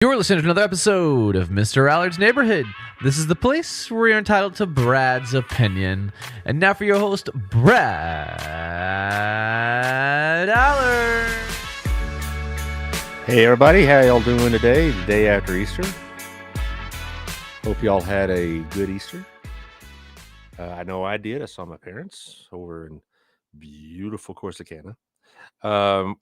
You're listening to another episode of Mr. Allard's Neighborhood. This is the place where you're entitled to Brad's opinion. And now for your host, Brad Allard. Hey everybody, how y'all doing today? The day after Easter. Hope y'all had a good Easter. I know I did. I saw my parents over in beautiful Corsicana.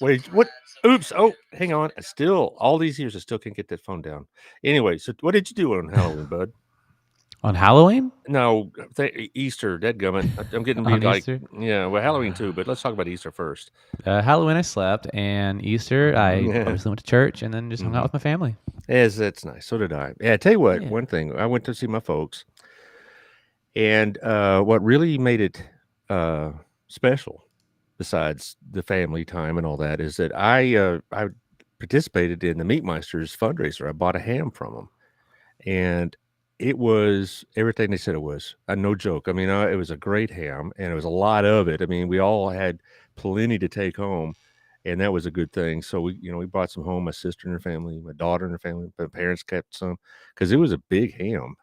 Wait, what? Oops. Oh, hang on. Still, all these years, I still can't get that phone down. Anyway, so what did you do on Halloween, bud? On Halloween? No, Easter, dadgummit. I'm getting to be On like, Easter? yeah, well, Halloween too, but let's talk about Easter first. Halloween I slept, and Easter I obviously went to church and then just hung out with my family. Yes, that's nice. So did I. Yeah, I tell you what, Yeah. one thing, I went to see my folks, and what really made it special, besides the family time and all that, is that I participated in the Meatmeisters fundraiser. I bought a ham from them, and it was everything they said it was. No joke. I mean, it was a great ham, and it was a lot of it. I mean, we all had plenty to take home, and that was a good thing. So we brought some home. My sister and her family, my daughter and her family, my parents kept some because it was a big ham.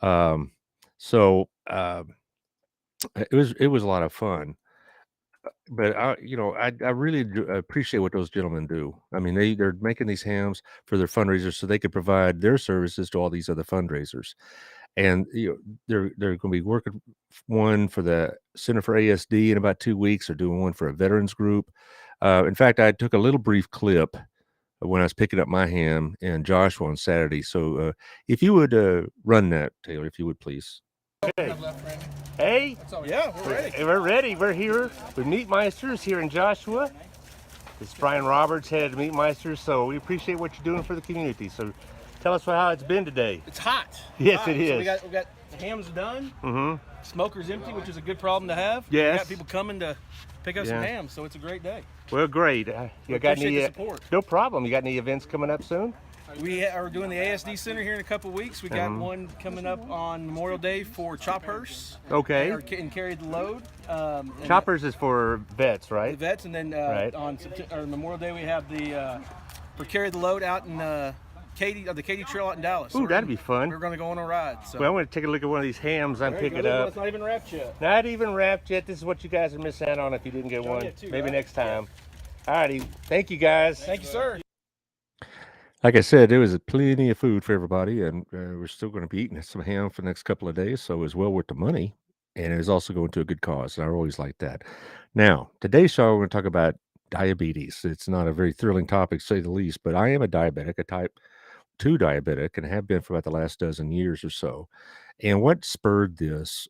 It was a lot of fun. But I really appreciate what those gentlemen do. I mean, they're making these hams for their fundraisers so they could provide their services to all these other fundraisers. And they're going to be working one for the Center for ASD in about 2 weeks. They're doing one for a veterans group. In fact, I took a little brief clip when I was picking up my ham in Joshua on Saturday. So if you would run that, Taylor, if you would please. Okay. Hey, Yeah, we're ready. we're ready. We're here with Meatmeisters here in Joshua. This is Brian Roberts, head of Meatmeisters. So we appreciate what you're doing for the community. So tell us how it's been today. It's hot. Yes, hot. it is. So we got the hams done. Mm-hmm. Smoker's empty, which is a good problem to have. Yes. We got people coming to pick up some Yeah. hams, so it's a great day. Well, great. You got appreciate any? the support. No problem. You got any events coming up soon? We are doing the ASD Center here in a couple of weeks. We got one coming up on Memorial Day for Choppers. Okay. And carry the load. And Choppers is for vets, the right? vets, and then Right. on Memorial Day we have the for carry the load out in the Katy Trail out in Dallas. Ooh, that'd be fun. We're going to go on a ride. So. Well, I'm going to take a look at one of these hams I'm There you picking go. up. It's not even wrapped yet. Not even wrapped yet. This is what you guys are missing out on if you didn't get one. yet too, Maybe right? next time. Alrighty. Thank you, guys. Thank you, sir. Like I said, there was plenty of food for everybody, and we're still going to be eating some ham for the next couple of days, so it was well worth the money, and it was also going to a good cause, and I always like that. Now, today's show, we're going to talk about diabetes. It's not a very thrilling topic, to say the least, but I am a diabetic, a type 2 diabetic, and have been for about the last dozen years or so. And what spurred this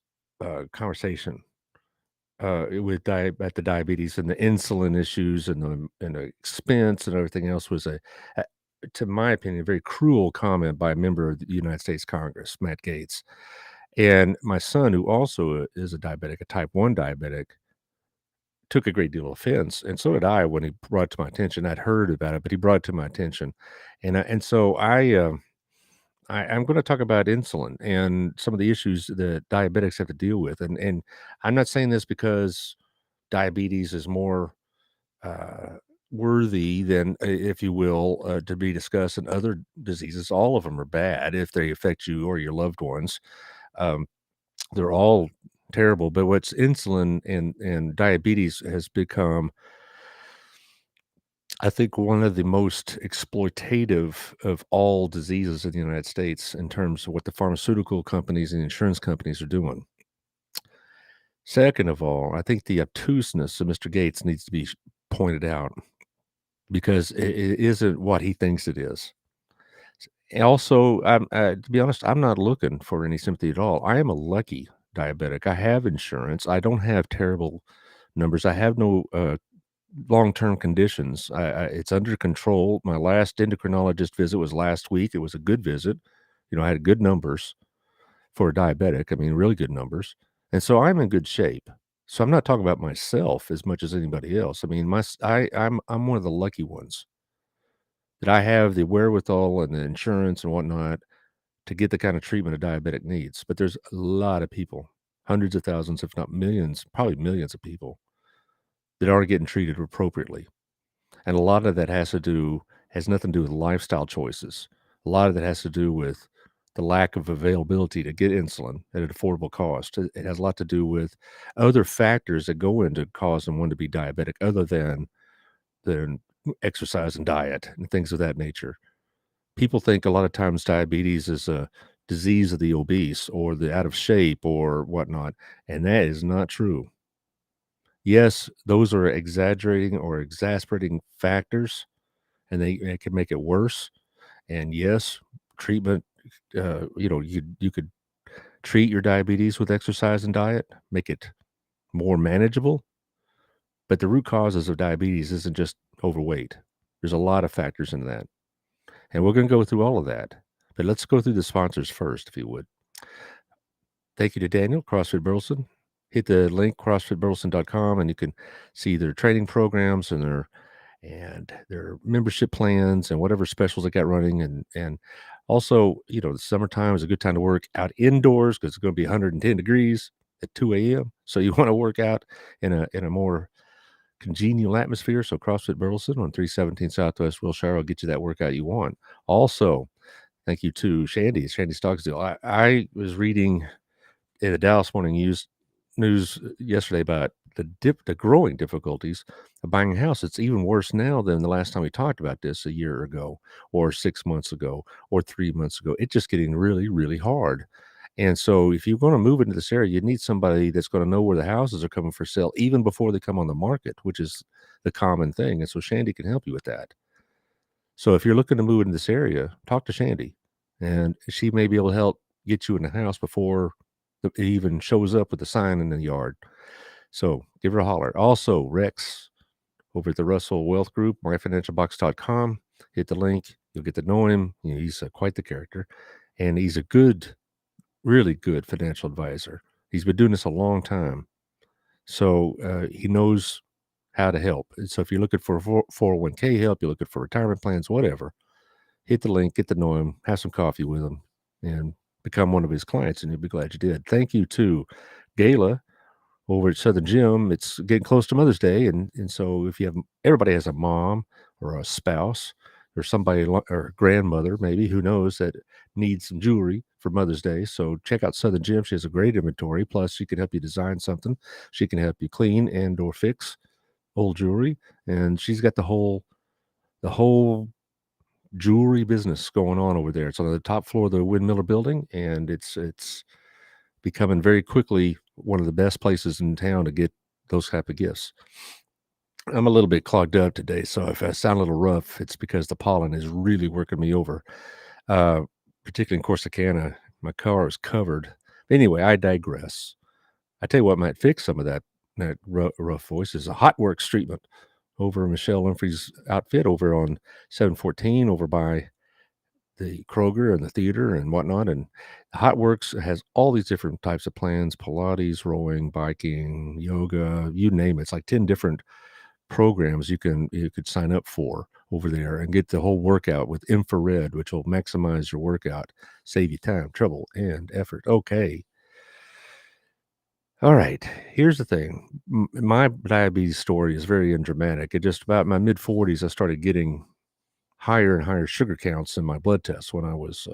conversation about the diabetes and the insulin issues and the expense and everything else was to my opinion, a very cruel comment by a member of the United States Congress, Matt Gaetz. And my son, who also is a diabetic, a type 1 diabetic, took a great deal of offense. And so did I when he brought it to my attention. I'd heard about it, but he brought it to my attention. So I'm going to talk about insulin and some of the issues that diabetics have to deal with. And I'm not saying this because diabetes is more worthy than, if you will, to be discussed than other diseases. All of them are bad if they affect you or your loved ones. They're all terrible. But what's insulin and diabetes has become, I think, one of the most exploitative of all diseases in the United States in terms of what the pharmaceutical companies and insurance companies are doing. Second of all, I think the obtuseness of Mr. Gates needs to be pointed out because it isn't what he thinks it is. Also, to be honest, I'm not looking for any sympathy at all. I am a lucky diabetic. I have insurance. I don't have terrible numbers. I have no long-term conditions. It's under control. My last endocrinologist visit was last week. It was a good visit. I had good numbers for a diabetic. I mean, really good numbers. And so I'm in good shape. So I'm not talking about myself as much as anybody else. I mean, I'm one of the lucky ones that I have the wherewithal and the insurance and whatnot to get the kind of treatment a diabetic needs. But there's a lot of people, hundreds of thousands, if not millions, probably millions of people that aren't getting treated appropriately. And a lot of that has nothing to do with lifestyle choices. A lot of that has to do with the lack of availability to get insulin at an affordable cost. It has a lot to do with other factors that go into causing one to be diabetic other than exercise and diet and things of that nature. People think a lot of times diabetes is a disease of the obese or the out of shape or whatnot, and that is not true. Yes, those are exaggerating or exasperating factors, and they can make it worse. And yes, treatment, you could treat your diabetes with exercise and diet, make it more manageable. But the root causes of diabetes isn't just overweight. There's a lot of factors in that. And we're going to go through all of that. But let's go through the sponsors first, if you would. Thank you to Daniel, CrossFit Burleson. Hit the link, crossfitburleson.com, and you can see their training programs and their membership plans and whatever specials they got running. And also, the summertime is a good time to work out indoors because it's going to be 110 degrees at 2 a.m. So you want to work out in a more congenial atmosphere. So CrossFit Burleson on 317 Southwest Wilshire will get you that workout you want. Also, thank you to Shandy Stocksdale. I was reading in the Dallas Morning News yesterday about the growing difficulties of buying a house. It's even worse now than the last time we talked about this a year ago or 6 months ago or 3 months ago. It's just getting really, really hard. And so if you're going to move into this area, you need somebody that's going to know where the houses are coming for sale even before they come on the market, which is the common thing. And so Shandy can help you with that. So if you're looking to move into this area, talk to Shandy, and she may be able to help get you in the house before it even shows up with the sign in the yard. So give her a holler. Also, Rex over at the Russell Wealth Group, myfinancialbox.com. Hit the link. You'll get to know him. He's quite the character, and he's a good, really good financial advisor. He's been doing this a long time, so he knows how to help. And so if you're looking for 401k help, you're looking for retirement plans, whatever, hit the link, get to know him, have some coffee with him, and become one of his clients, and you'll be glad you did. Thank you to Gayla over at Southern Gym. It's getting close to Mother's Day, and so if you have, everybody has a mom or a spouse or somebody or a grandmother, maybe, who knows, that needs some jewelry for Mother's Day. So check out Southern Gym. She has a great inventory. Plus, she can help you design something. She can help you clean and or fix old jewelry, and she's got the whole jewelry business going on over there. It's on the top floor of the Windmiller building, and it's becoming very quickly one of the best places in town to get those type of gifts. I'm a little bit clogged up today, so if I sound a little rough, it's because the pollen is really working me over, particularly in Corsicana. My car is covered. Anyway, I digress. I tell you what might fix some of that rough voice is a Hotworks treatment over Michelle Winfrey's outfit over on 714 over by the Kroger and the theater and whatnot. And Hotworks has all these different types of plans: Pilates, rowing, biking, yoga, you name it. It's like 10 different programs you could sign up for over there and get the whole workout with infrared, which will maximize your workout, save you time, trouble, and effort. Okay. All right. Here's the thing. My diabetes story is very undramatic. At just about my mid 40s, I started getting higher and higher sugar counts in my blood tests when I was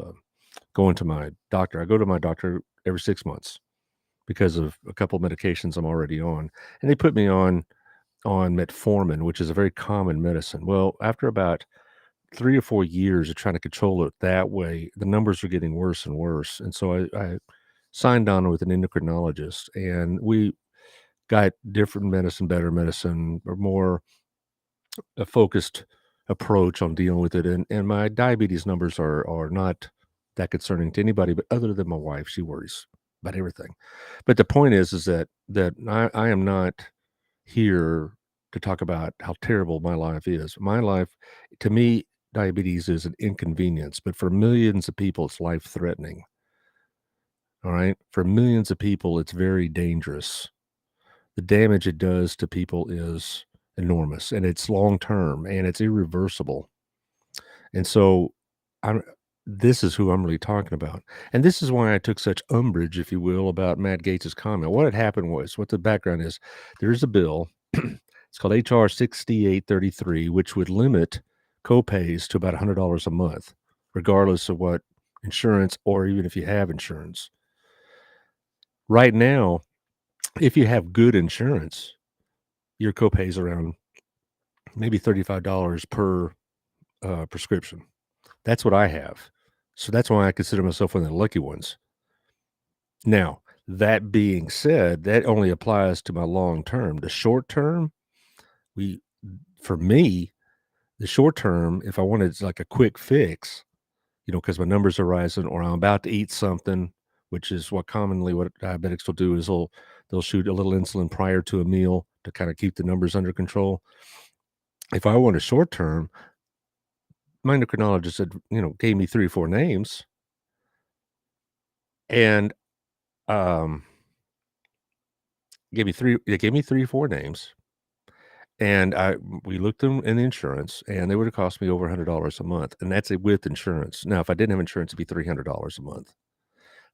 going to my doctor. I go to my doctor every 6 months because of a couple of medications I'm already on. And they put me on metformin, which is a very common medicine. Well, after about 3 or 4 years of trying to control it that way, the numbers are getting worse and worse. And so I signed on with an endocrinologist, and we got different medicine, better medicine, or more a focused approach on dealing with it. And my diabetes numbers are not that concerning to anybody, but other than my wife. She worries about everything. But the point is that I am not here to talk about how terrible my life is. My life, to me, diabetes is an inconvenience, but for millions of people, it's life-threatening. All right? For millions of people, it's very dangerous. The damage it does to people is enormous, and it's long-term, and it's irreversible. And so this is who I'm really talking about. And this is why I took such umbrage, if you will, about Matt Gaetz's comment. What had happened was, what the background is, there's a bill, it's called HR 6833, which would limit copays to about $100 a month. regardless of what insurance or even if you have insurance. Right now, if you have good insurance, your copay is around maybe $35 per prescription. That's what I have. So that's why I consider myself one of the lucky ones. Now, that being said, that only applies to my long term. The short term, for me, the short term, if I wanted like a quick fix, because my numbers are rising or I'm about to eat something, which is what diabetics will do is they'll shoot a little insulin prior to a meal to kind of keep the numbers under control. If I want a short term, my endocrinologist gave me 3 or 4 names, and gave me 3 or 4 names, and we looked them in the insurance, and they would have cost me over $100 a month, and that's with insurance. Now, if I didn't have insurance, it'd be $300 a month.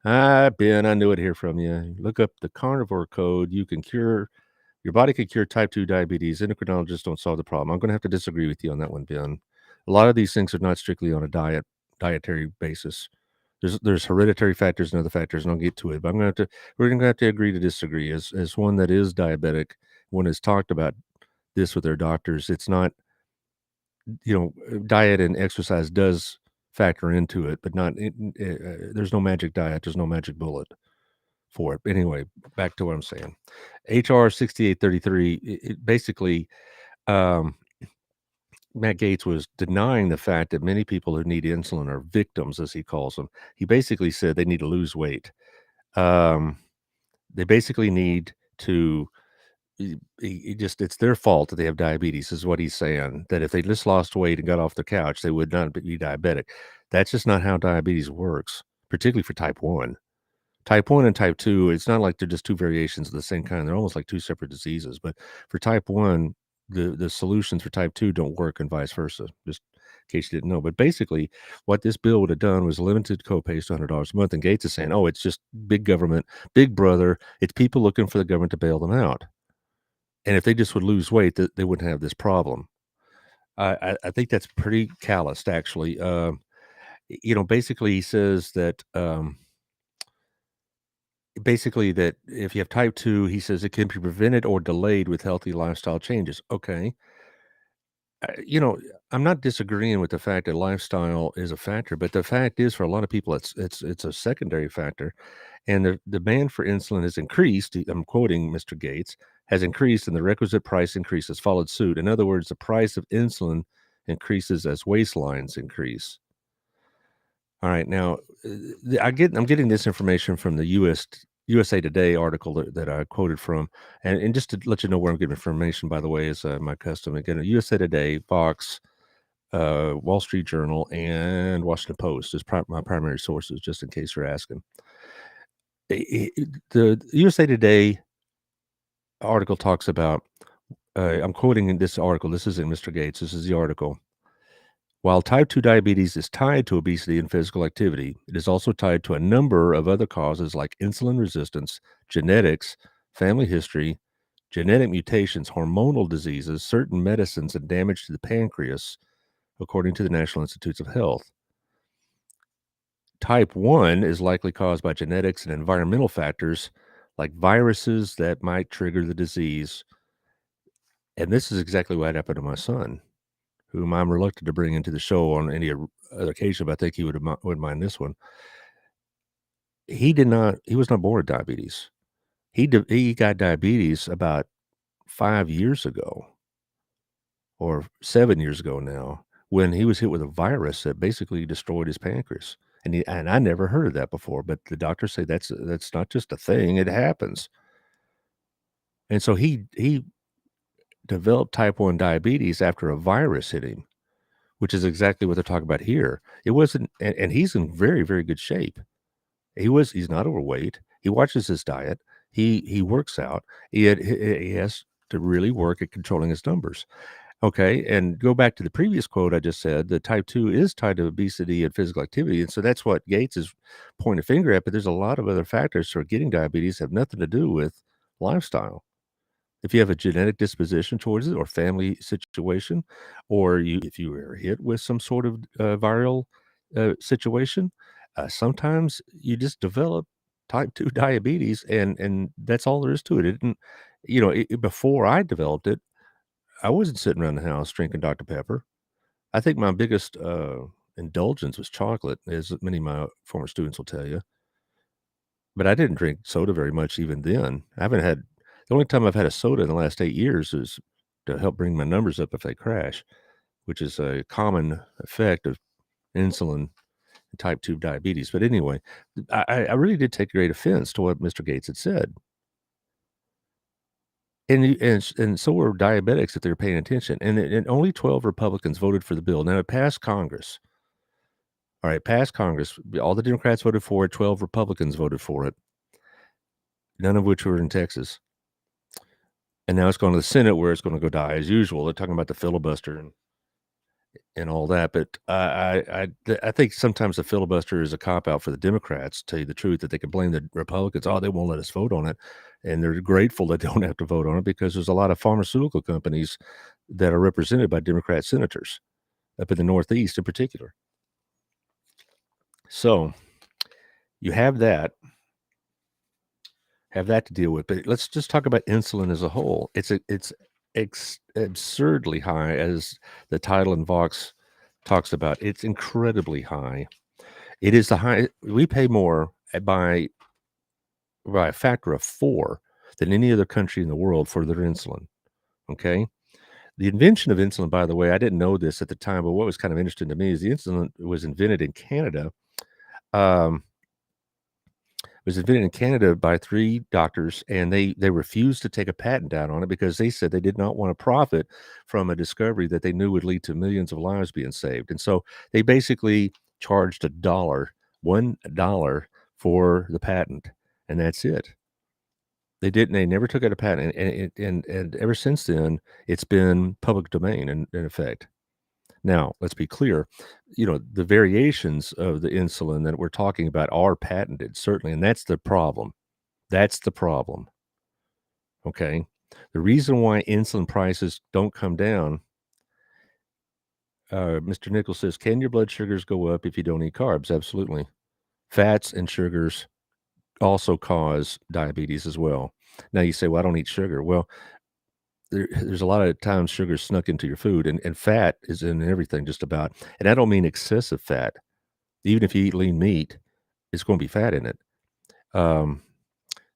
Ben, I knew it here from you. Look up the carnivore code. Your body can cure type 2 diabetes. Endocrinologists don't solve the problem. I'm going to have to disagree with you on that one, Ben. A lot of these things are not strictly on a dietary basis. There's hereditary factors and other factors, and I'll get to it. But we're going to have to agree to disagree. As one that is diabetic, one has talked about this with their doctors, it's not, diet and exercise does factor into it, but not. There's no magic diet. There's no magic bullet for it. Anyway, back to what I'm saying. HR 6833. It basically, Matt Gaetz was denying the fact that many people who need insulin are victims, as he calls them. He basically said they need to lose weight. They basically need to. It's their fault that they have diabetes, is what he's saying. That if they just lost weight and got off the couch, they would not be diabetic. That's just not how diabetes works, particularly for type 1. Type 1 and type 2, it's not like they're just 2 variations of the same kind. They're almost like 2 separate diseases. But for type 1, the solutions for type 2 don't work and vice versa, just in case you didn't know. But basically, what this bill would have done was limited copays to $100 a month. And Gates is saying, oh, it's just big government, big brother. It's people looking for the government to bail them out. And if they just would lose weight, they wouldn't have this problem. I think that's pretty calloused, actually. Basically, he says that that if you have type 2, he says it can be prevented or delayed with healthy lifestyle changes. Okay. I'm not disagreeing with the fact that lifestyle is a factor, but the fact is for a lot of people, it's a secondary factor. And the demand for insulin has increased. I'm quoting Mr. Gaetz, has increased, and the requisite price increase has followed suit. In other words, the price of insulin increases as waistlines increase. All right. Now, I'm getting this information from the USA Today article that I quoted from, and just to let you know where I'm getting information, by the way, is my custom. Again, USA Today, Fox, Wall Street Journal, and Washington Post is my primary sources, just in case you're asking. The USA Today article talks about, I'm quoting in this article, this isn't Mr. Gaetz, this is the article. While type 2 diabetes is tied to obesity and physical activity, it is also tied to a number of other causes like insulin resistance, genetics, family history, genetic mutations, hormonal diseases, certain medicines, and damage to the pancreas, according to the National Institutes of Health. Type 1 is likely caused by genetics and environmental factors like viruses that might trigger the disease. And this is exactly what happened to my son, whom I'm reluctant to bring into the show on any other occasion, but I think he wouldn't mind this one. He was not born with diabetes. He got diabetes about 5 years ago or 7 years ago now, when he was hit with a virus that basically destroyed his pancreas. And I never heard of that before, but the doctors say that's not just a thing, it happens. And so he developed type 1 diabetes after a virus hit him, which is exactly what they're talking about here. It wasn't, and he's in very, very good shape. He's not overweight. He watches his diet. He works out. He has to really work at controlling his numbers. Okay, and go back to the previous quote I just said, the type 2 is tied to obesity and physical activity. And so that's what Gates is pointing a finger at, but there's a lot of other factors for getting diabetes have nothing to do with lifestyle. If you have a genetic disposition towards it or family situation, or if you were hit with some sort of viral situation, sometimes you just develop type 2 diabetes, and that's all there is to it. It didn't, before I developed it, I wasn't sitting around the house drinking Dr. Pepper. I think my biggest indulgence was chocolate, as many of my former students will tell you. But I didn't drink soda very much even then. I haven't had the only time I've had a soda in the last 8 years is to help bring my numbers up if they crash, which is a common effect of insulin and type 2 diabetes. But anyway, I really did take great offense to what Mr. Gates had said. And so were diabetics if they were paying attention. And only 12 Republicans voted for the bill. Now, it passed Congress. All right, passed Congress. All the Democrats voted for it. 12 Republicans voted for it, none of which were in Texas. And now it's going to the Senate where it's going to go die as usual. They're talking about the filibuster and all that. But I think sometimes the filibuster is a cop out for the Democrats, to tell you the truth, that they can blame the Republicans. Oh, they won't let us vote on it. And they're grateful that they don't have to vote on it because there's a lot of pharmaceutical companies that are represented by Democrat senators up in the Northeast in particular. So you have that to deal with. But let's just talk about insulin as a whole. It's absurdly high, as the title in Vox talks about. It's incredibly high. It is the high. We pay more by a factor of 4 than any other country in the world for their insulin. Okay. The invention of insulin, by the way, I didn't know this at the time, but what was kind of interesting to me is the insulin was invented in Canada. Was invented in Canada by 3 doctors, and they refused to take a patent out on it because they said they did not want to profit from a discovery that they knew would lead to millions of lives being saved. And so they basically charged $1 for the patent, and that's it. They never took out a patent, and ever since then, it's been public domain in effect. Now, let's be clear, the variations of the insulin that we're talking about are patented, certainly, and that's the problem. That's the problem. Okay? The reason why insulin prices don't come down, Mr. Nichols says, can your blood sugars go up if you don't eat carbs? Absolutely. Fats and sugars also cause diabetes as well. Now, you say, well, I don't eat sugar. Well, there's a lot of times sugar is snuck into your food, and fat is in everything just about. And I don't mean excessive fat. Even if you eat lean meat, it's going to be fat in it.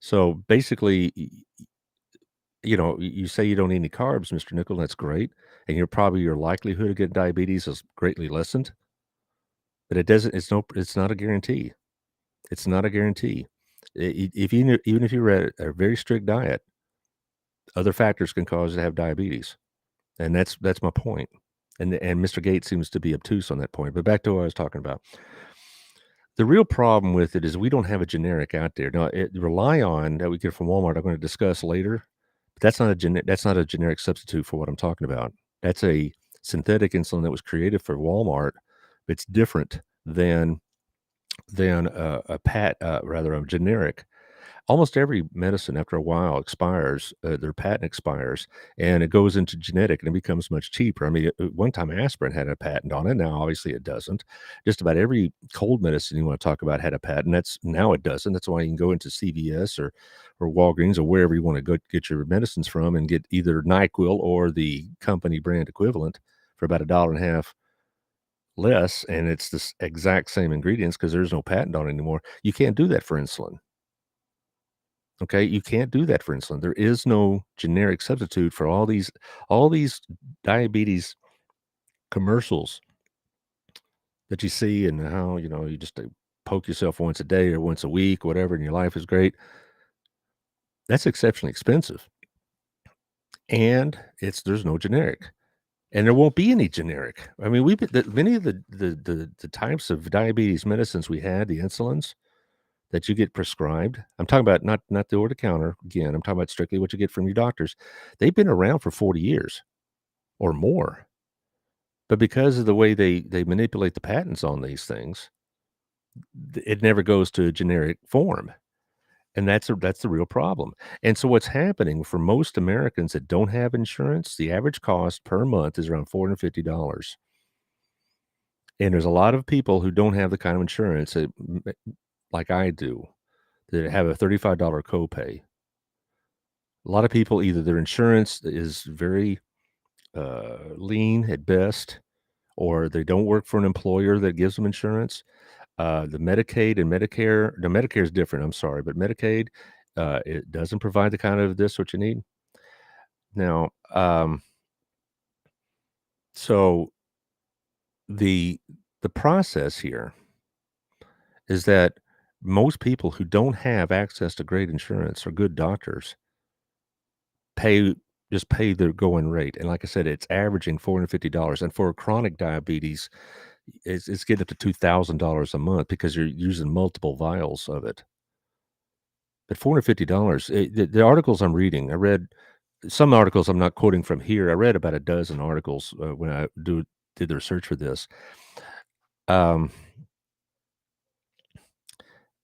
So basically, you say you don't eat any carbs, Mr. Nickel, that's great. And your likelihood of getting diabetes is greatly lessened. But it's not a guarantee. It's not a guarantee. Even if you're at a very strict diet, other factors can cause you to have diabetes. And that's my point. And Mr. Gates seems to be obtuse on that point. But back to what I was talking about. The real problem with it is we don't have a generic out there. Now, rely on that we get from Walmart, I'm going to discuss later. But that's not a generic substitute for what I'm talking about. That's a synthetic insulin that was created for Walmart. It's different than a generic. Almost every medicine, after a while, expires. Their patent expires, and it goes into genetic, and it becomes much cheaper. I mean, one time aspirin had a patent on it. Now, obviously, it doesn't. Just about every cold medicine you want to talk about had a patent. Now it doesn't. That's why you can go into CVS or Walgreens or wherever you want to go get your medicines from and get either NyQuil or the company brand equivalent for about $1.50 less, and it's the exact same ingredients because there's no patent on it anymore. You can't do that for insulin. Okay, you can't do that for insulin. There is no generic substitute for all these diabetes commercials that you see, and how you just poke yourself once a day or once a week, whatever, and your life is great. That's exceptionally expensive, and there's no generic, and there won't be any generic. I mean, many of the types of diabetes medicines we had, the insulins that you get prescribed. I'm talking about not the over-the-counter. Again, I'm talking about strictly what you get from your doctors. They've been around for 40 years or more. But because of the way they manipulate the patents on these things, it never goes to a generic form. And that's the real problem. And so what's happening for most Americans that don't have insurance, the average cost per month is around $450. And there's a lot of people who don't have the kind of insurance like I do, that have a $35 copay. A lot of people, either their insurance is very lean at best, or they don't work for an employer that gives them insurance. The Medicaid and Medicare, the Medicare is different, I'm sorry, but Medicaid, it doesn't provide the kind of this what you need. Now, so the process here is that most people who don't have access to great insurance or good doctors pay their going rate, and like I said, it's averaging $450, and for chronic diabetes, it's getting up to $2,000 a month because you're using multiple vials of it. But $450, the articles I'm reading, I read some articles I'm not quoting from here. I read about a dozen articles when I did the research for this.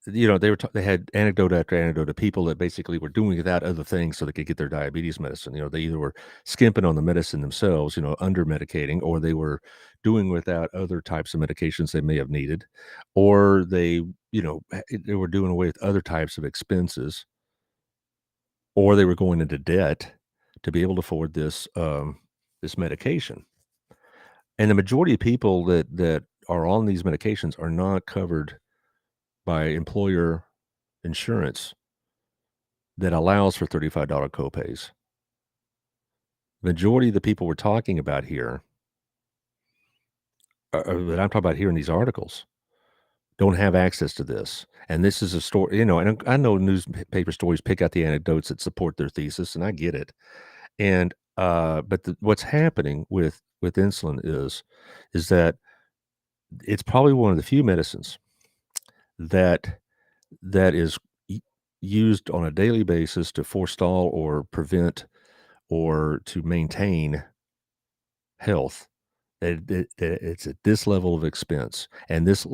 They had anecdote after anecdote of people that basically were doing without other things so they could get their diabetes medicine. They either were skimping on the medicine themselves, under medicating, or they were doing without other types of medications they may have needed, or they were doing away with other types of expenses, or they were going into debt to be able to afford this medication. And the majority of people that are on these medications are not covered by employer insurance that allows for $35 copays. Majority of the people we're talking about here, that I'm talking about here in these articles, don't have access to this. And this is a story, and I know newspaper stories pick out the anecdotes that support their thesis, and I get it. And but what's happening with insulin is that it's probably one of the few medicines that is used on a daily basis to forestall or prevent or to maintain health. It's at this level of expense and this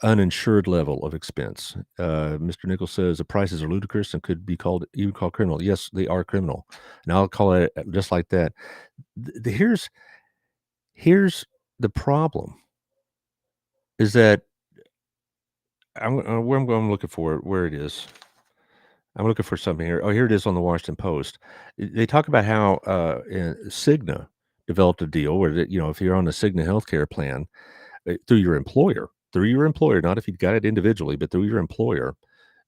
uninsured level of expense. Mr. Nichols says the prices are ludicrous and could be called criminal. Yes, they are criminal, and I'll call it just like that. Here's the problem: is that where I'm looking for where it is. I'm looking for something here. Oh, here it is on the Washington Post. They talk about how Cigna developed a deal where if you're on a Cigna healthcare plan through your employer, not if you got it individually, but through your employer,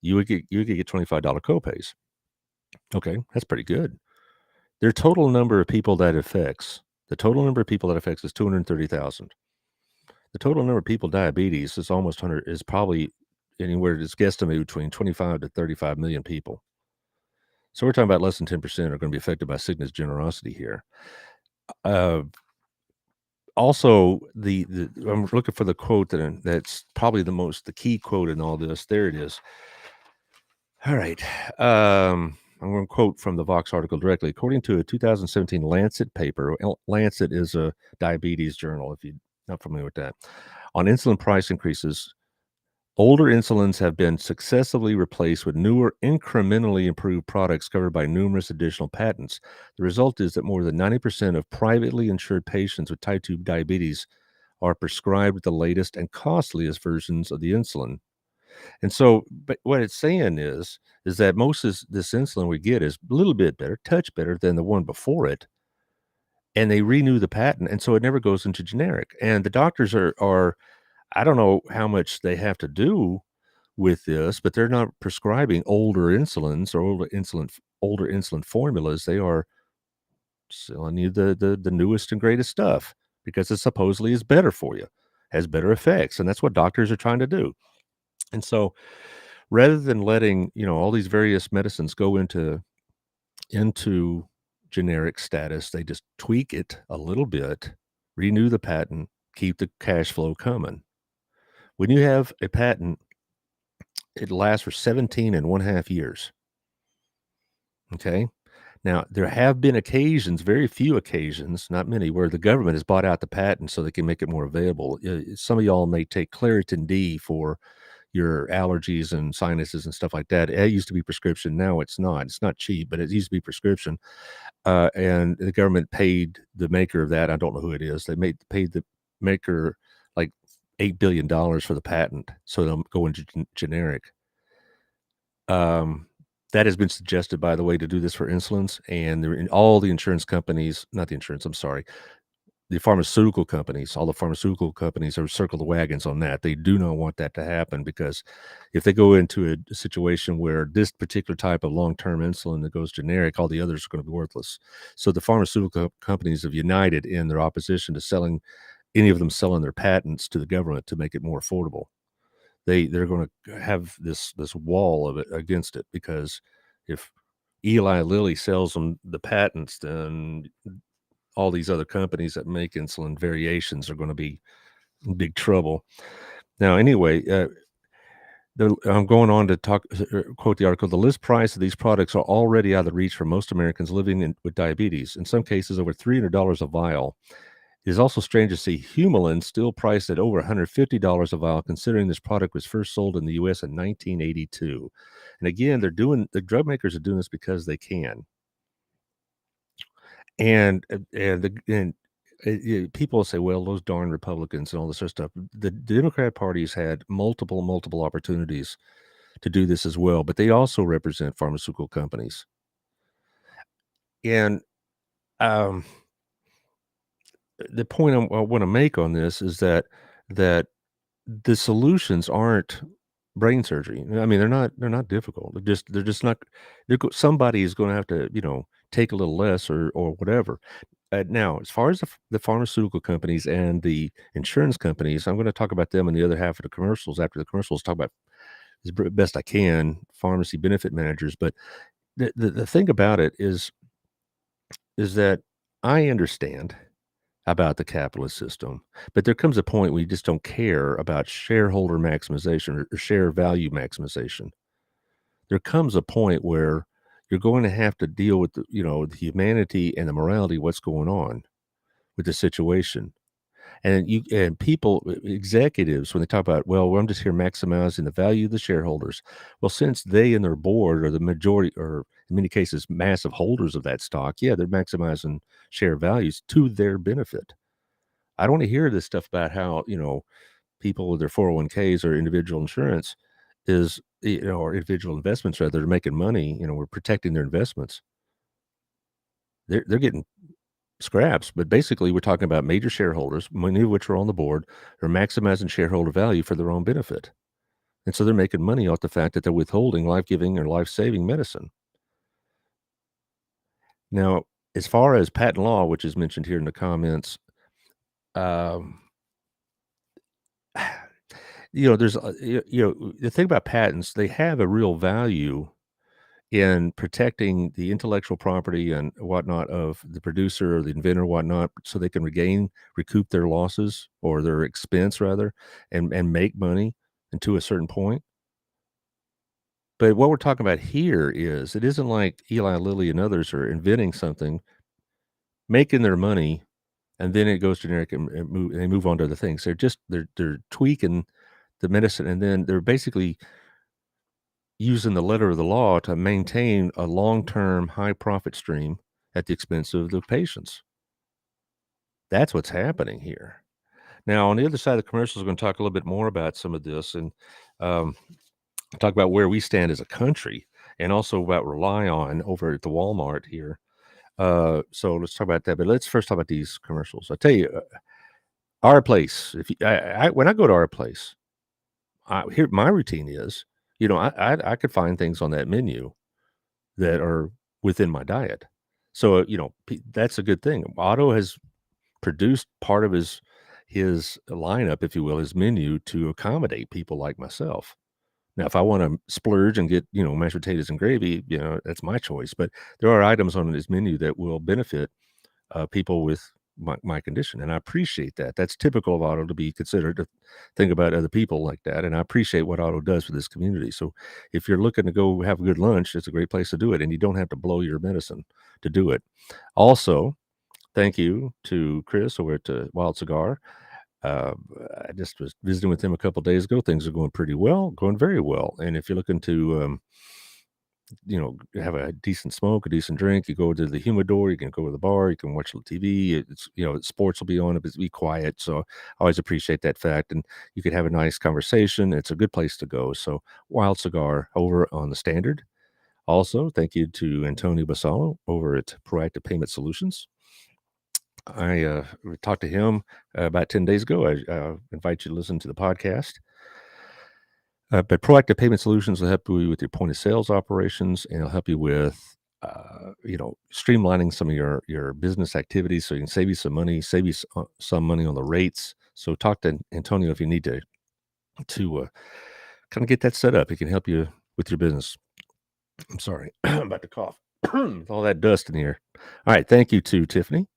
you would get $25 copays. Okay, that's pretty good. Their total number of people that affects is 230,000. The total number of people diabetes is almost 100. Is probably anywhere it's guesstimated between 25 to 35 million people. So we're talking about less than 10% are going to be affected by Cigna's generosity here. Also, I'm looking for the quote that's probably the key quote in all this. There it is. All right. I'm going to quote from the Vox article directly. According to a 2017 Lancet paper, Lancet is a diabetes journal, if you're not familiar with that, on insulin price increases, older insulins have been successively replaced with newer, incrementally improved products covered by numerous additional patents. The result is that more than 90% of privately insured patients with type 2 diabetes are prescribed the latest and costliest versions of the insulin. And so, but what it's saying is that most of this insulin we get is a little bit better, touch better than the one before it. And they renew the patent, and so it never goes into generic. And the doctors are I don't know how much they have to do with this, but they're not prescribing older insulins or older insulin formulas. They are selling you the newest and greatest stuff because it supposedly is better for you, has better effects, and that's what doctors are trying to do. And so, rather than letting all these various medicines go into generic status, they just tweak it a little bit, renew the patent, keep the cash flow coming. When you have a patent, it lasts for 17 and 1/2 years. Okay. Now, there have been occasions, very few occasions, not many, where the government has bought out the patent so they can make it more available. Some of y'all may take Claritin D for your allergies and sinuses and stuff like that. It used to be prescription. Now it's not. It's not cheap, but it used to be prescription. And the government paid the maker of that. I don't know who it is. They paid maker like $8 billion for the patent, so they'll go into generic. That has been suggested, by the way, to do this for insulins, and all the insurance companies, not the insurance, I'm sorry, the pharmaceutical companies, all the pharmaceutical companies are circle the wagons on that. They do not want that to happen, because if they go into a situation where this particular type of long-term insulin that goes generic, all the others are going to be worthless. So the pharmaceutical companies have united in their opposition to any of them selling their patents to the government to make it more affordable. They're going to have this wall of it against it, because if Eli Lilly sells them the patents, then all these other companies that make insulin variations are going to be in big trouble. Now, anyway, I'm going on to quote the article. The list price of these products are already out of the reach for most Americans living with diabetes. In some cases, over $300 a vial. It is also strange to see Humulin still priced at over $150 a vial, considering this product was first sold in the U.S. in 1982. And again, the drug makers are doing this because they can. And people say, well, those darn Republicans and all this other stuff. The Democrat Party's had multiple opportunities to do this as well, but they also represent pharmaceutical companies. And the point I want to make on this is that the solutions aren't brain surgery. I mean, they're not difficult. They're just not. Somebody is going to have to take a little less or whatever. Now, as far as the pharmaceutical companies and the insurance companies, I'm going to talk about them in the other half of the commercials. After the commercials, talk about as best I can pharmacy benefit managers. But the thing about it is that I understand about the capitalist system, but there comes a point where you just don't care about shareholder maximization or share value maximization. There comes a point where you're going to have to deal with the humanity and the morality of what's going on with the situation. And people, executives, when they talk about, well, I'm just here maximizing the value of the shareholders. Well, since they and their board are the majority, or in many cases, massive holders of that stock, yeah, they're maximizing share values to their benefit. I don't want to hear this stuff about how, people with their 401ks or individual insurance or individual investments, rather, they're making money, we're protecting their investments. They're getting scraps, but basically we're talking about major shareholders, many of which are on the board, are maximizing shareholder value for their own benefit. And so they're making money off the fact that they're withholding life-giving or life-saving medicine. Now, as far as patent law, which is mentioned here in the comments, there's the thing about patents, they have a real value in protecting the intellectual property and whatnot of the producer or the inventor, whatnot, so they can recoup their losses or their expense, rather, and make money, and to a certain point. But what we're talking about here is, it isn't like Eli Lilly and others are inventing something, making their money, and then it goes generic and they move on to other things. They're tweaking the medicine, and then they're basically using the letter of the law to maintain a long-term high profit stream at the expense of the patients. That's what's happening here. Now, on the other side of the commercials, we're going to talk a little bit more about some of this, and talk about where we stand as a country, and also about rely on over at the Walmart here. So let's talk about that. But let's first talk about these commercials. I'll tell you, our place. When I go to our place, here my routine is, I could find things on that menu that are within my diet. So, that's a good thing. Otto has produced part of his lineup, if you will, his menu, to accommodate people like myself. Now, if I want to splurge and get, mashed potatoes and gravy, that's my choice. But there are items on his menu that will benefit people with my condition. And I appreciate that. That's typical of Otto to be considered, to think about other people like that. And I appreciate what Otto does for this community. So if you're looking to go have a good lunch, it's a great place to do it. And you don't have to blow your medicine to do it. Also, thank you to Chris over at Wild Cigar. I just was visiting with him a couple of days ago. Things are going pretty well, going very well. And if you're looking to have a decent smoke, a decent drink. You go to the humidor, you can go to the bar, you can watch the TV. Sports will be on, but be quiet. So I always appreciate that fact. And you could have a nice conversation. It's a good place to go. So Wild Cigar over on the Standard. Also, thank you to Antonio Basalo over at Proactive Payment Solutions. I talked to him about 10 days ago. I invite you to listen to the podcast. But Proactive Payment Solutions will help you with your point of sales operations, and it'll help you with, streamlining some of your business activities, so you can save you some money, some money on the rates. So talk to Antonio if you need to kind of get that set up. He can help you with your business. I'm sorry, I'm about to cough. All that dust in the air. All right, thank you to Tiffany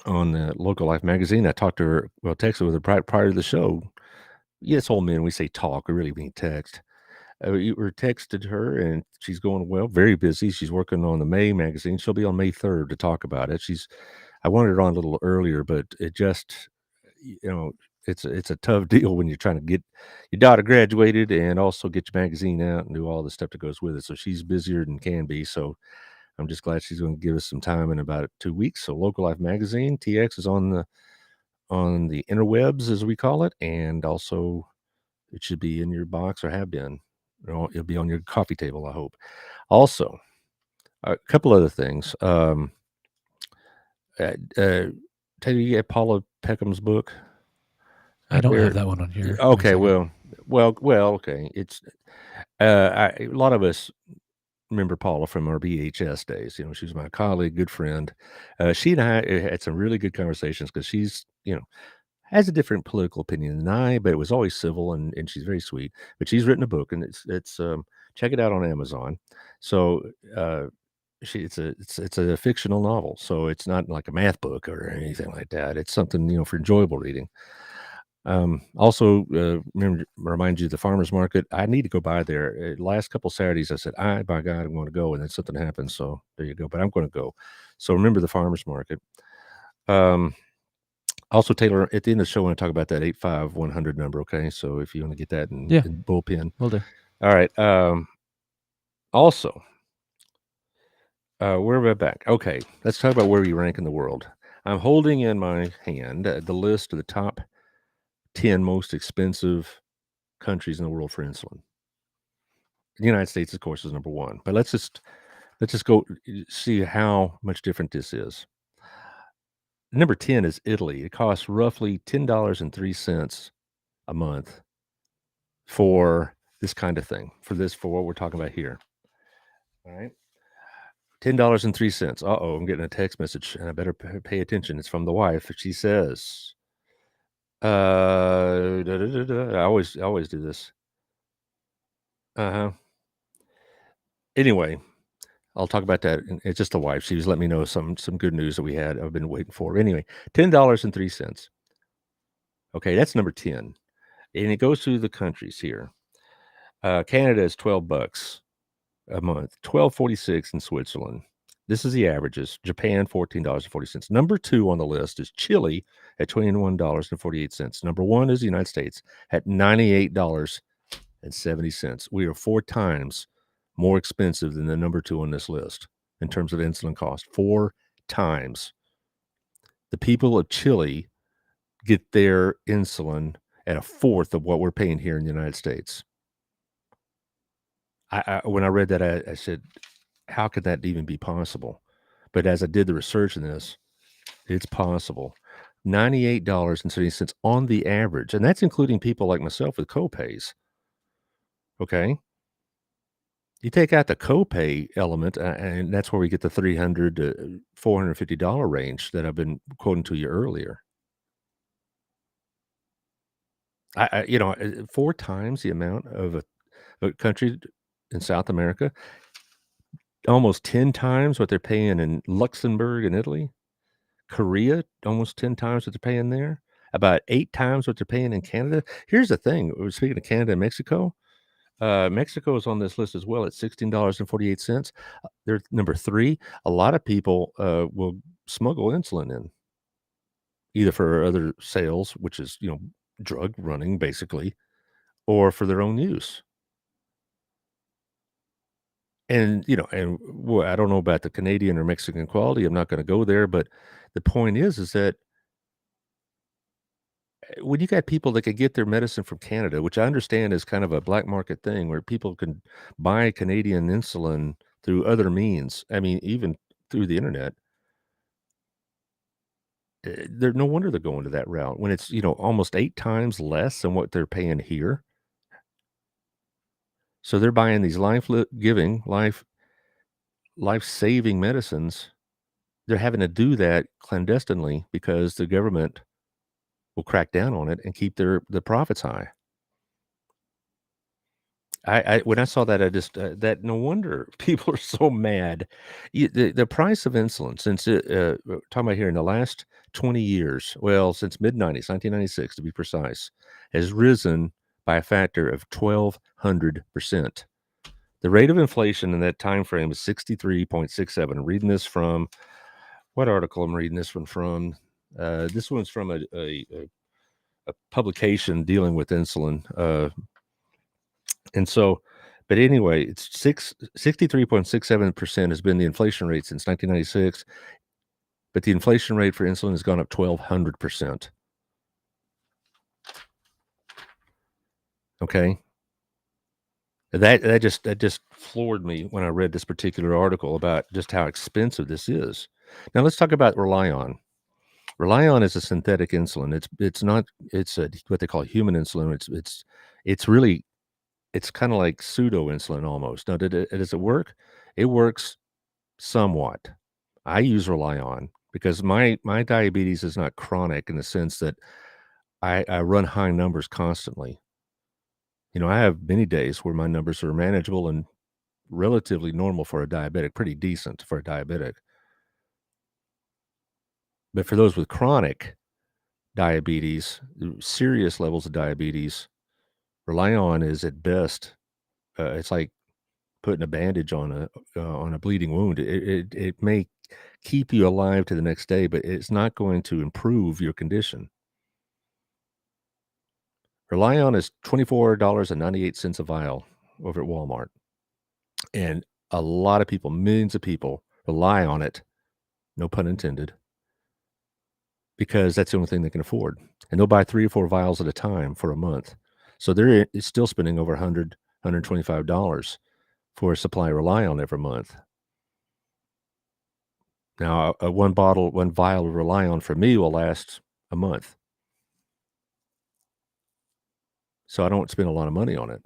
on Local Life Magazine. I talked to her, texted with her prior to the show. Yes, old men, we say talk, we really mean text. We texted her, and she's going well, very busy. She's working on the May magazine. She'll be on May 3rd to talk about it. I wanted her on a little earlier, but it just, it's a tough deal when you're trying to get your daughter graduated and also get your magazine out and do all the stuff that goes with it. So she's busier than can be. So I'm just glad she's going to give us some time in about 2 weeks. So Local Life Magazine, TX, is on the interwebs, as we call it, and also it should be in your box, or have been. It'll be on your coffee table, I hope. Also, a couple other things. Taylor, you get Paula Peckham's book? I don't have that one on here. Okay, well, okay. It's a lot of us remember Paula from our BHS days. She was my colleague, good friend. She and I had some really good conversations because she's, has a different political opinion than I, but it was always civil, and she's very sweet. But she's written a book, and it's check it out on Amazon. So it's a fictional novel, so it's not like a math book or anything like that. It's something for enjoyable reading. Also, remind you of the farmers market. I need to go by there. Last couple Saturdays, I said, by God, I'm going to go, and then something happened. So there you go. But I'm going to go. So remember the farmers market. Also, Taylor, at the end of the show, I want to talk about that 85100 number. Okay, so if you want to get that in bullpen, will do. All right. Also, where am I back? Okay, let's talk about where we rank in the world. I'm holding in my hand the list of the top 10 most expensive countries in the world for insulin. The United States, of course, is number one. But let's just go see how much different this is. Number 10 is Italy. It costs roughly $10.03 a month for this kind of thing, for what we're talking about here. All right. $10.03. I'm getting a text message, and I better pay attention. It's from the wife. She says, I always do this. Anyway, I'll talk about that. It's just the wife. She was letting me know some good news that we had. I've been waiting for. Anyway, $10.03. Okay, that's number 10, and it goes through the countries here. Canada is $12 a month, $12.46 in Switzerland. This is the averages. Japan, $14.40. Number 2 on the list is Chile at $21.48. Number 1 is the United States at $98.70. We are 4 times more expensive than the number 2 on this list in terms of insulin cost. 4 times. The people of Chile get their insulin at a fourth of what we're paying here in the United States. When I read that, I said, how could that even be possible? But as I did the research in this, it's possible. $98.70 on the average. And that's including people like myself with copays. Okay. You take out the copay element, and that's where we get the $300 to $450 range that I've been quoting to you earlier. 4 times the amount of a country in South America, almost 10 times what they're paying in Luxembourg and Italy. Korea, almost 10 times what they're paying there. About 8 times what they're paying in Canada. Here's the thing. Speaking of Canada and Mexico, Mexico is on this list as well at $16.48. They're number 3. A lot of people will smuggle insulin in, either for other sales, which is, drug running basically, or for their own use. And, I don't know about the Canadian or Mexican quality. I'm not going to go there, but the point is that when you got people that can get their medicine from Canada, which I understand is kind of a black market thing where people can buy Canadian insulin through other means. I mean, even through the internet, they're no wonder they're going to that route when it's, almost 8 times less than what they're paying here. So they're buying these life-saving medicines. They're having to do that clandestinely because the government will crack down on it and keep the profits high. I when I saw that, I just that no wonder people are so mad. The price of insulin since talking about here in the last 20 years, well, since mid-90s, 1996 to be precise, has risen by a factor of 1,200%. The rate of inflation in that time frame is 63.67. I'm reading this from what article I'm reading this one from? This one's from a publication dealing with insulin. And so, but anyway, it's 63.67% has been the inflation rate since 1996, but the inflation rate for insulin has gone up 1,200%. Okay. That just floored me when I read this particular article about just how expensive this is. Now let's talk about Relion. Relion is a synthetic insulin. It's what they call human insulin. It's really it's kind of like pseudo insulin almost. Now, does it work? It works somewhat. I use Relion because my diabetes is not chronic in the sense that I run high numbers constantly. I have many days where my numbers are manageable and relatively normal for a diabetic, pretty decent for a diabetic. But for those with chronic diabetes, serious levels of diabetes, Relion is at best, it's like putting a bandage on a bleeding wound. It may keep you alive to the next day, but it's not going to improve your condition. Relion is $24.98 a vial over at Walmart. And a lot of people, millions of people, rely on it, no pun intended, because that's the only thing they can afford. And they'll buy 3 or 4 vials at a time for a month. So they're still spending over $125 for a supply of Relion every month. Now, one vial of Relion for me will last a month. So I don't spend a lot of money on it.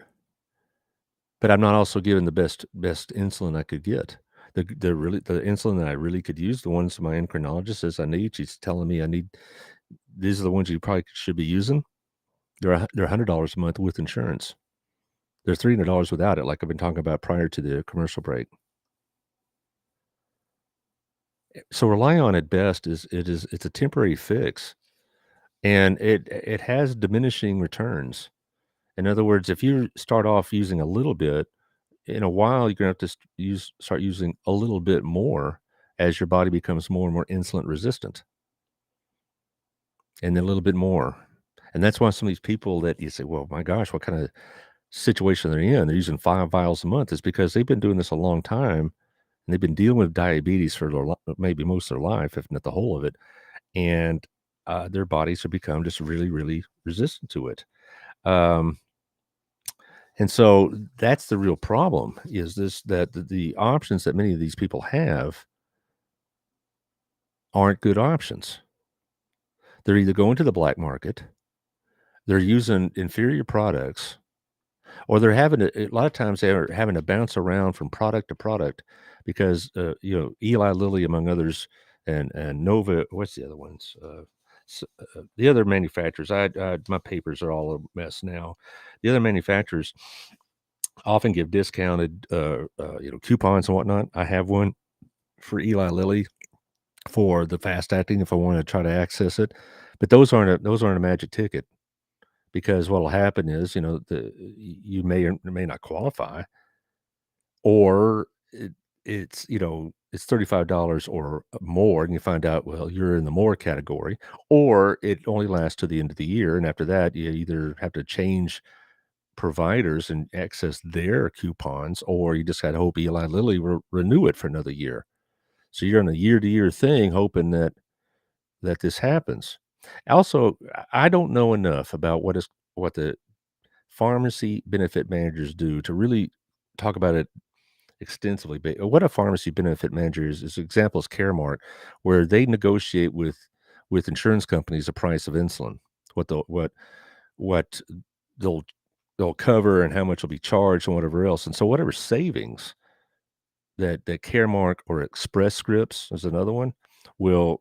But I'm not also given the best insulin I could get. The insulin that I really could use, the ones my endocrinologist says I need, she's telling me these are the ones you probably should be using. They're $100 a month with insurance. They're $300 without it, like I've been talking about prior to the commercial break. So Relion at best it's a temporary fix, and it has diminishing returns. In other words, if you start off using a little bit, in a while you're gonna have to start using a little bit more as your body becomes more and more insulin resistant, and then a little bit more. And that's why some of these people that you say, well, my gosh, what kind of situation they're in? They're using 5 vials a month. Is because they've been doing this a long time, and they've been dealing with diabetes for maybe most of their life, if not the whole of it. And their bodies have become just really, really resistant to it. And so that's the real problem is that the options that many of these people have aren't good options. They're either going to the black market, they're using inferior products, or they're having a lot of times they're having to bounce around from product to product because, Eli Lilly, among others, and Nova, what's the other ones? The other manufacturers, my papers are all a mess now. The other manufacturers often give discounted, coupons and whatnot. I have one for Eli Lilly for the fast acting if I want to try to access it, but those aren't a magic ticket because what'll happen is, you may or may not qualify, or it's $35 or more, and you find out, well, you're in the more category, or it only lasts to the end of the year, and after that, you either have to change providers and access their coupons, or you just got to hope Eli Lilly renew it for another year. So you're on a year-to-year thing, hoping that this happens. Also, I don't know enough about what the pharmacy benefit managers do to really talk about it extensively. But what a pharmacy benefit manager is example is Caremark, where they negotiate with insurance companies the price of insulin, what they'll they'll cover and how much will be charged and whatever else. And so whatever savings that Caremark or Express Scripts is another one will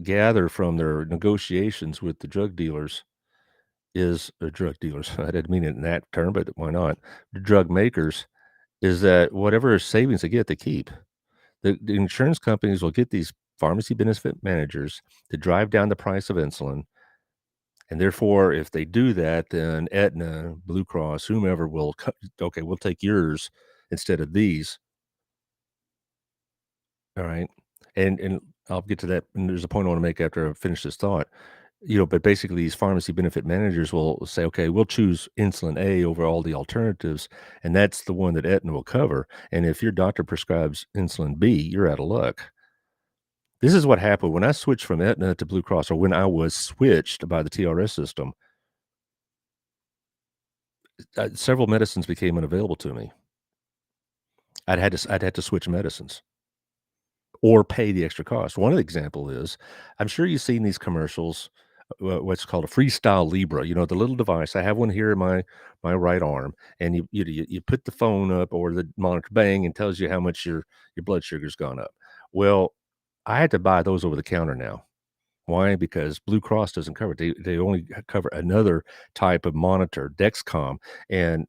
gather from their negotiations with the drug dealers drug dealers. I didn't mean it in that term, but why not? The drug makers is that whatever savings they get, they keep. The insurance companies will get these pharmacy benefit managers to drive down the price of insulin. And therefore, if they do that, then Aetna, Blue Cross, whomever will, okay, we'll take yours instead of these. All right. And I'll get to that. And there's a point I want to make after I finish this thought. But basically these pharmacy benefit managers will say, okay, we'll choose insulin A over all the alternatives, and that's the one that Aetna will cover. And if your doctor prescribes insulin B, you're out of luck. This is what happened when I switched from Aetna to Blue Cross, or when I was switched by the TRS system. Several medicines became unavailable to me. I'd had to switch medicines or pay the extra cost. One example is, I'm sure you've seen these commercials, what's called a Freestyle Libre, the little device. I have one here in my right arm, and you put the phone up or the monitor, bang, and tells you how much your blood sugar's gone up. Well, I had to buy those over the counter now. Why? Because Blue Cross doesn't cover it. They only cover another type of monitor, Dexcom. And,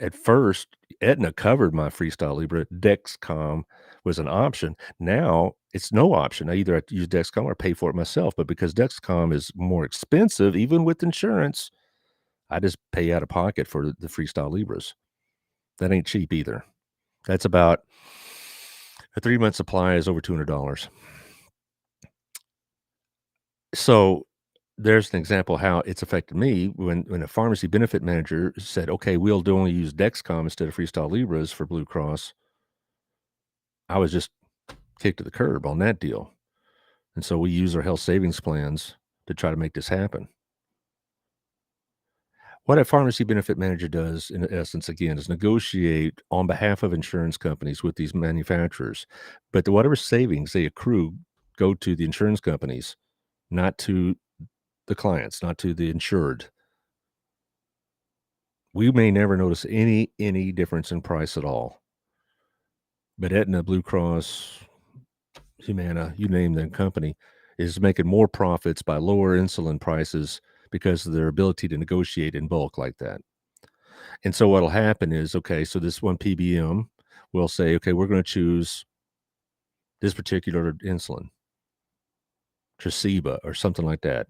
at first, Aetna covered my Freestyle Libre. Dexcom was an option. Now it's no option. I either have to use Dexcom or pay for it myself. But because Dexcom is more expensive, even with insurance, I just pay out of pocket for the Freestyle Libras. That ain't cheap either. That's about a 3-month supply is over $200. So there's an example how it's affected me when a pharmacy benefit manager said, okay, we'll only use Dexcom instead of Freestyle Libras for Blue Cross. I was just kicked to the curb on that deal. And so we use our health savings plans to try to make this happen. What a pharmacy benefit manager does, in essence, again, is negotiate on behalf of insurance companies with these manufacturers. But whatever savings they accrue go to the insurance companies, not to the clients, not to the insured. We may never notice any difference in price at all. But Aetna, Blue Cross, Humana, you name the company, is making more profits by lower insulin prices because of their ability to negotiate in bulk like that. And so what'll happen is, okay, so this one PBM will say, okay, we're going to choose this particular insulin, Tresiba or something like that.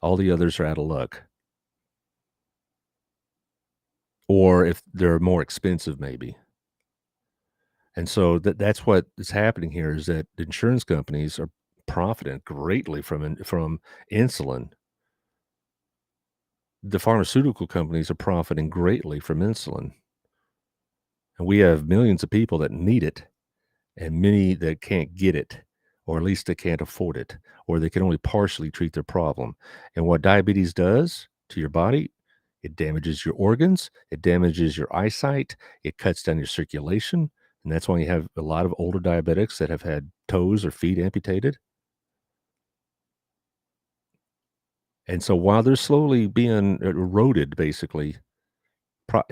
All the others are out of luck. Or if they're more expensive, maybe. And so that's what is happening here, is that insurance companies are profiting greatly from insulin. The pharmaceutical companies are profiting greatly from insulin. And we have millions of people that need it and many that can't get it, or at least they can't afford it, or they can only partially treat their problem. And what diabetes does to your body, it damages your organs, it damages your eyesight, it cuts down your circulation. And that's why you have a lot of older diabetics that have had toes or feet amputated. And so while they're slowly being eroded, basically,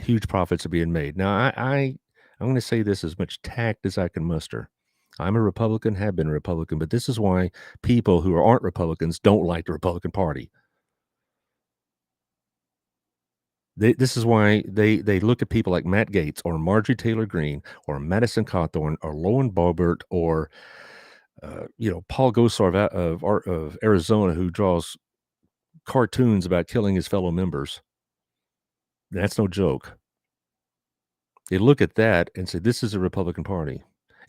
huge profits are being made. Now, I'm going to say this as much tact as I can muster. I'm a Republican, have been a Republican, but this is why people who aren't Republicans don't like the Republican Party. This is why they look at people like Matt Gaetz or Marjorie Taylor Greene or Madison Cawthorn or Lauren Boebert or Paul Gosar of Arizona, who draws cartoons about killing his fellow members. That's no joke. They look at that and say, this is a Republican Party.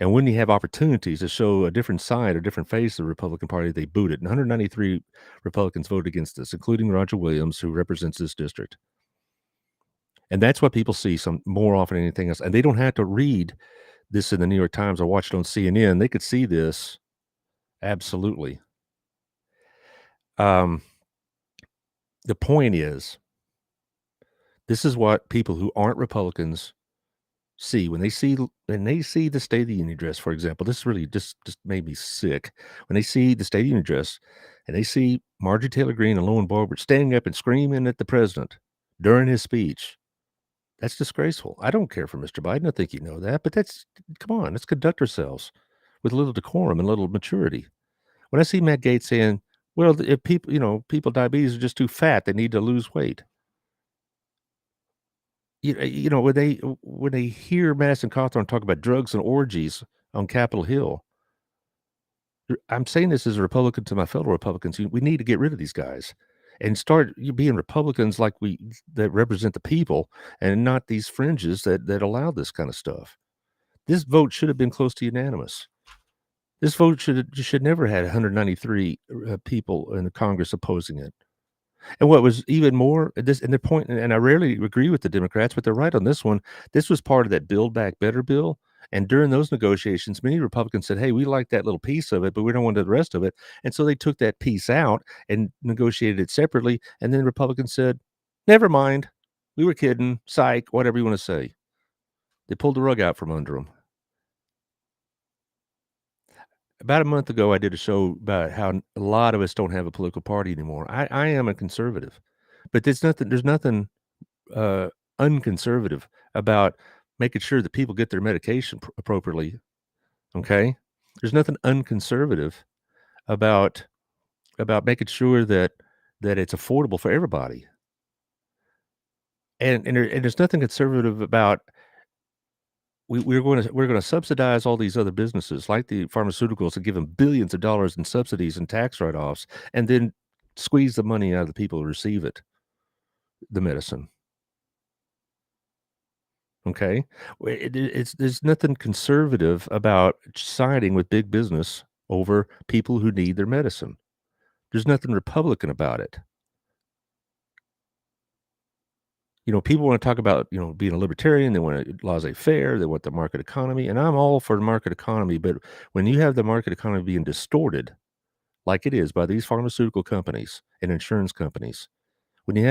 And when you have opportunities to show a different side or different face of the Republican Party, they boot it. And 193 Republicans voted against this, including Roger Williams, who represents this district. And that's what people see some more often than anything else. And they don't have to read this in the New York Times or watch it on CNN. They could see this absolutely. The point is, this is what people who aren't Republicans see when they see the State of the Union address, for example. This really just made me sick. When they see the State of the Union address and they see Marjorie Taylor Greene and Lauren Boebert standing up and screaming at the president during his speech, that's disgraceful. I don't care for Mr. Biden. I think you know that, but come on, let's conduct ourselves with a little decorum and a little maturity. When I see Matt Gaetz saying, well, if people with diabetes are just too fat, they need to lose weight. When they hear Madison Cawthorn talk about drugs and orgies on Capitol Hill, I'm saying this as a Republican to my fellow Republicans. We need to get rid of these guys and start being Republicans that represent the people and not these fringes that allow this kind of stuff. This vote should have been close to unanimous. This vote should never have had 193 people in the Congress opposing it. And what was even more, the point, and I rarely agree with the Democrats, but they're right on this one. This was part of that Build Back Better bill. And during those negotiations, many Republicans said, hey, we like that little piece of it, but we don't want the rest of it. And so they took that piece out and negotiated it separately. And then Republicans said, never mind. We were kidding. Psych, whatever you want to say. They pulled the rug out from under them. About a month ago, I did a show about how a lot of us don't have a political party anymore. I am a conservative, but there's nothing unconservative about making sure that people get their medication appropriately. Okay, there's nothing unconservative about making sure that it's affordable for everybody. And there's nothing conservative about we're going to subsidize all these other businesses like the pharmaceuticals and give them billions of dollars in subsidies and tax write-offs, and then squeeze the money out of the people who receive the medicine. Okay, there's nothing conservative about siding with big business over people who need their medicine. There's nothing Republican about it. People want to talk about, being a libertarian. They want a laissez-faire. They want the market economy. And I'm all for the market economy. But when you have the market economy being distorted, like it is by these pharmaceutical companies and insurance companies, when you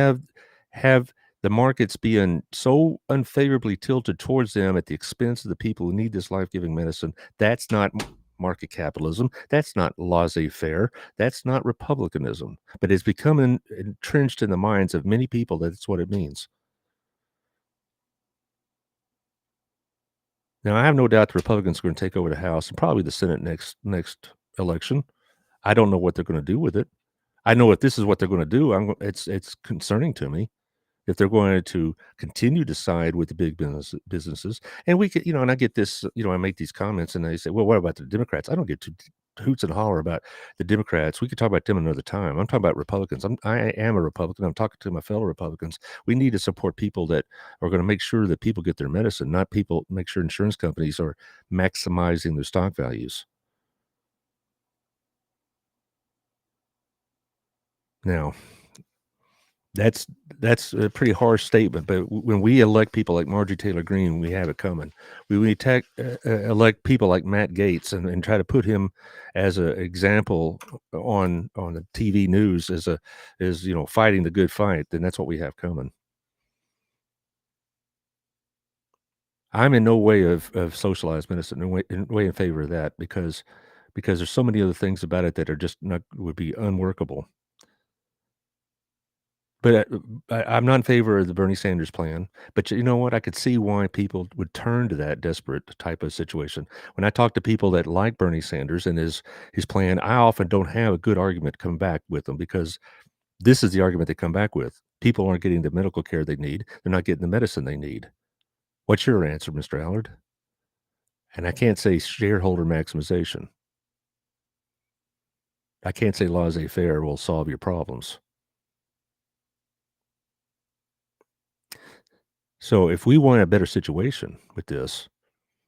have the markets being so unfavorably tilted towards them at the expense of the people who need this life-giving medicine, that's not market capitalism. That's not laissez-faire. That's not republicanism. But it's become entrenched in the minds of many people that it's what it means. Now, I have no doubt the Republicans are going to take over the House and probably the Senate next election. I don't know what they're going to do with it. I know if this is what they're going to do, it's concerning to me if they're going to continue to side with the big businesses. And we could, and I get this, I make these comments and they say, well, what about the Democrats? I don't get too hoots and holler about the Democrats. We could talk about them another time. I'm talking about Republicans. I am a Republican. I'm talking to my fellow Republicans. We need to support people that are going to make sure that people get their medicine, not make sure insurance companies are maximizing their stock values. Now, that's a pretty harsh statement, but when we elect people like Marjorie Taylor Greene, we have it coming. We elect people like Matt Gaetz and try to put him as an example on the TV news as fighting the good fight, then that's what we have coming. I'm in no way of socialized medicine, in way in favor of that because there's so many other things about it that are just would be unworkable. But I'm not in favor of the Bernie Sanders plan. But you know what? I could see why people would turn to that desperate type of situation. When I talk to people that like Bernie Sanders and his plan, I often don't have a good argument to come back with them because this is the argument they come back with. People aren't getting the medical care they need. They're not getting the medicine they need. What's your answer, Mr. Allard? And I can't say shareholder maximization. I can't say laissez-faire will solve your problems. So if we want a better situation with this,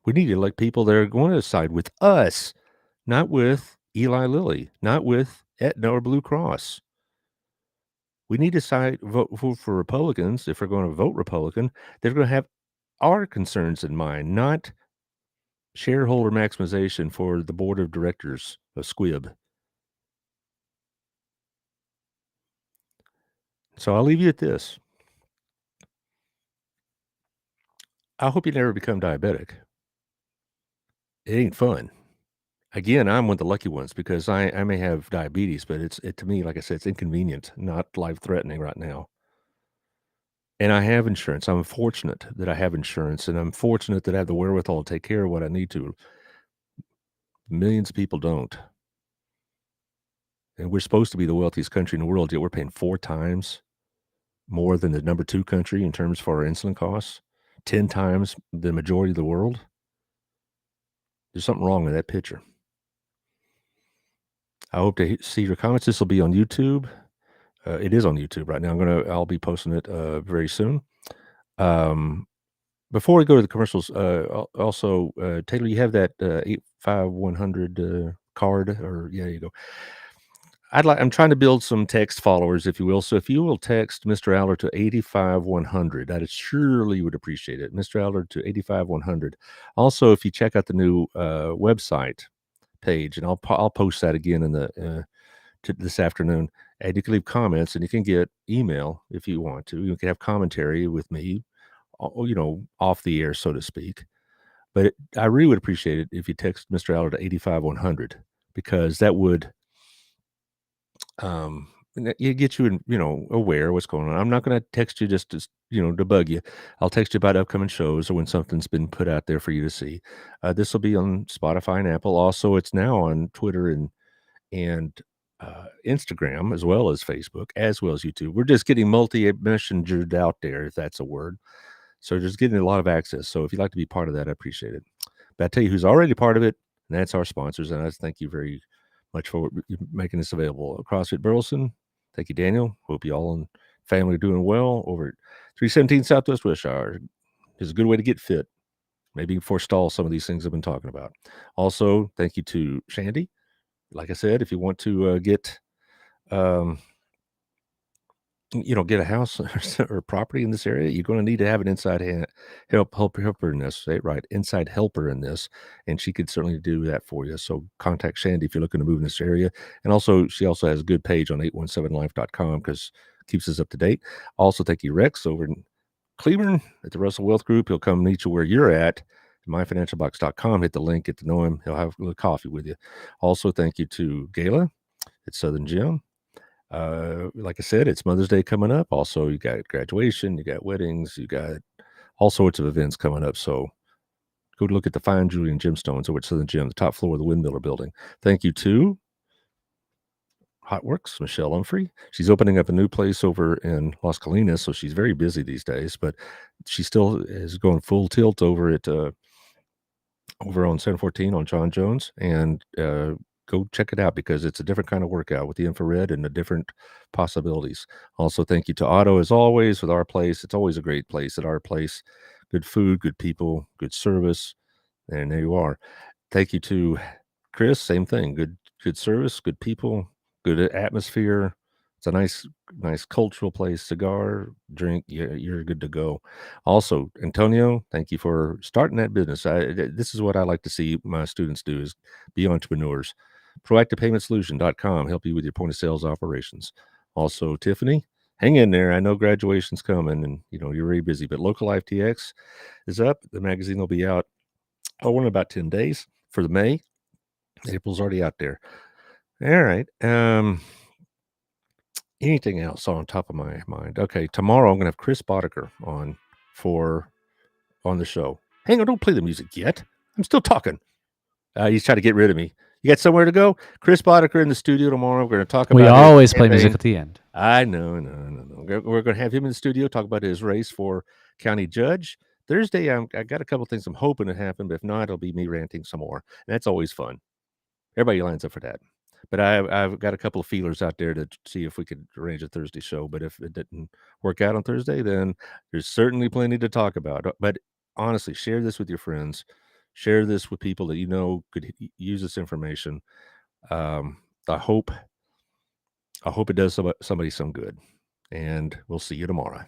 We need to elect people that are going to side with us, not with Eli Lilly, not with Aetna or Blue Cross. We need to vote for Republicans. If we're going to vote Republican, they're going to have our concerns in mind, not shareholder maximization for the board of directors of Squib. So I'll leave you at this. I hope you never become diabetic. It ain't fun. Again, I'm one of the lucky ones because I may have diabetes, but to me, like I said, it's inconvenient, not life-threatening right now. And I have insurance. I'm fortunate that I have insurance, and I'm fortunate that I have the wherewithal to take care of what I need to. Millions of people don't. And we're supposed to be the wealthiest country in the world, yet we're paying 4 times more than the number 2 country in terms for our insulin costs, 10 times the majority of the world. There's something wrong with that picture. I hope to see your comments. This will be on YouTube. It is on YouTube right now. I'll be posting it very soon. Before we go to the commercials, also Taylor, you have that 85100 card, or yeah, you go. I'm trying to build some text followers, if you will. So if you will text Mr. Allard to 85100, I surely would appreciate it. Mr. Allard to 85100. Also, if you check out the new website page, and I'll post that again in the this afternoon, and you can leave comments, and you can get email if you want to. You can have commentary with me, off the air, so to speak. But I really would appreciate it if you text Mr. Allard to 85100, because that would it gets you aware of what's going on. I'm not going to text you just to bug you. I'll text you about upcoming shows or when something's been put out there for you to see. This will be on Spotify and Apple. Also, it's now on Twitter and Instagram, as well as Facebook, as well as YouTube. We're just getting multi-messengered out there, if that's a word. So just getting a lot of access. So if you'd like to be part of that, I appreciate it. But I tell you who's already part of it, and that's our sponsors. And I thank you very much for making this available. CrossFit Burleson, thank you, Daniel. Hope you all and family are doing well over at 317 Southwest Wilshire. It's a good way to get fit. Maybe forestall some of these things I've been talking about. Also, thank you to Shandy. Like I said, if you want to get get a house or property in this area, you're going to need to have an inside helper in this. Say it right, inside helper in this, and she could certainly do that for you. So contact Shandy if you're looking to move in this area. And also, she also has a good page on 817life.com because keeps us up to date. Also, thank you, Rex, over in Cleveland at the Russell Wealth Group. He'll come meet you where you're at. myfinancialbox.com. Hit the link, get to know him. He'll have a little coffee with you. Also, thank you to Gayla at Southern Gym. Like I said, it's Mother's Day coming up. Also, you got graduation, you got weddings, you got all sorts of events coming up. So go look at the fine jewelry and gemstones over at Southern Gym, the top floor of the Windmiller building. Thank you to Hotworks, Michelle Humphrey. She's opening up a new place over in Las Colinas, so she's very busy these days, but she still is going full tilt over at over on 714 on John Jones, and go check it out because it's a different kind of workout with the infrared and the different possibilities. Also, thank you to Otto, as always, with Our Place. It's always a great place at Our Place. Good food, good people, good service, and there you are. Thank you to Chris, same thing. Good service, good people, good atmosphere. It's a nice cultural place. Cigar, drink, you're good to go. Also, Antonio, thank you for starting that business. This is what I like to see my students do, is be entrepreneurs. ProactivePaymentSolution.com, help you with your point of sales operations. Also, Tiffany, hang in there. I know graduation's coming and you're very busy, but Local Life TX is up. The magazine will be out in about 10 days for the May. April's already out there. All right. Anything else on top of my mind? Okay, tomorrow I'm going to have Chris Boddicker on the show. Hang on, don't play the music yet. I'm still talking. He's trying to get rid of me. You got somewhere to go? Chris Boddicker in the studio tomorrow. We're going to talk about. We always play music at the end. I know. We're going to have him in the studio, talk about his race for county judge. Thursday, I got a couple things I'm hoping to happen, but if not, it'll be me ranting some more. And that's always fun. Everybody lines up for that. But I've got a couple of feelers out there to see if we could arrange a Thursday show. But if it didn't work out on Thursday, then there's certainly plenty to talk about. But honestly, share this with your friends. Share this with people that you know could use this information. I hope it does somebody some good, and we'll see you tomorrow.